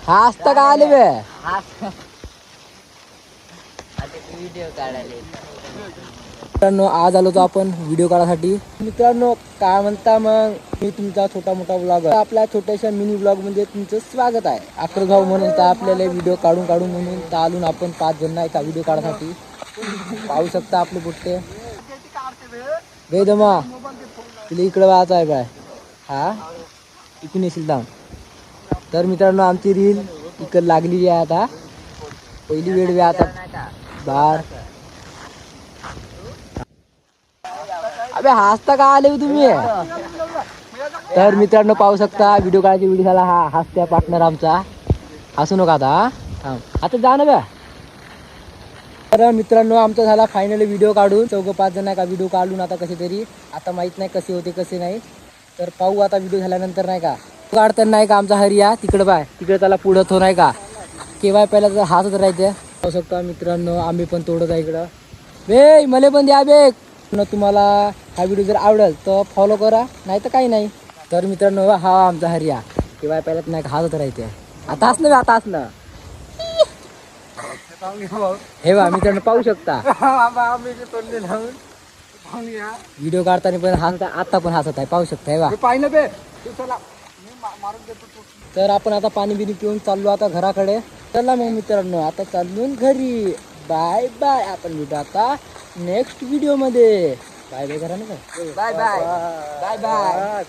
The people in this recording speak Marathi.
हसता का आले बे व्हिडिओ काढायला. मित्रांनो आज आलो तो आपण व्हिडिओ काढायसाठी. मित्रांनो काय म्हणता मग, मी तुमचा छोटा मोठा ब्लॉग आपल्या छोट्याशा मिनी ब्लॉग मध्ये तुमचं स्वागत आहे. अकरा भाऊ म्हणून तर आपल्याला व्हिडिओ काढून म्हणून तर आलून आपण 5 जण एका व्हिडिओ काढायसाठी. पाहू शकता आपले पुट्टे गे दमा तुला इकडे वाच आहे बाय. हा इकडून येशील दाम. तर मित्रांनो आमची रील इकडे लागलेली आहे. आता पहिली वेळ बी आता बार. अबे हसता का आले तुम्ही. तर मित्रांनो पाहू शकता व्हिडिओ काढायची व्हिडिओ झाला. हा हसत्या पार्टनर आमचा. हसू नका आता. आता जा ना बे. तर मित्रांनो आमचा झाला फायनली व्हिडिओ काढून. 4-5 जण का व्हिडिओ काढून आता कसे तरी. आता माहित नाही कसे होते कसे नाही. तर पाहू आता व्हिडिओ झाल्यानंतर नाही का. काढताना नाही का आमचा हरिया तिकडे बाय तिकडे त्याला पुढं तो नाही का केव्हा पहिला तर हातच राहायचं. पाहू शकता मित्रांनो आम्ही पण तोडत आहे इकडं. बे मले पण द्या बे. तुम्हाला हा व्हिडिओ जर आवडेल तर फॉलो करा नाही तर काही नाही. तर मित्रांनो हा आमचा हरिया केव्हा पहिला नाही का हातच राहायचं. आता असलं आता असलं हे बा मित्रांनो पाहू शकता व्हिडिओ काढताना पण हसता. आता पण हसत आहे पाहू शकता. हे बा तर आपण आता पाणी बिनी पिऊन चाललो आता घराकडे. चला मग मित्रांनो आता चाललो घरी. Bye bye. आपण भेटू आता नेक्स्ट व्हिडिओ मध्ये. बाय बाय करा ना. Bye bye bye bye.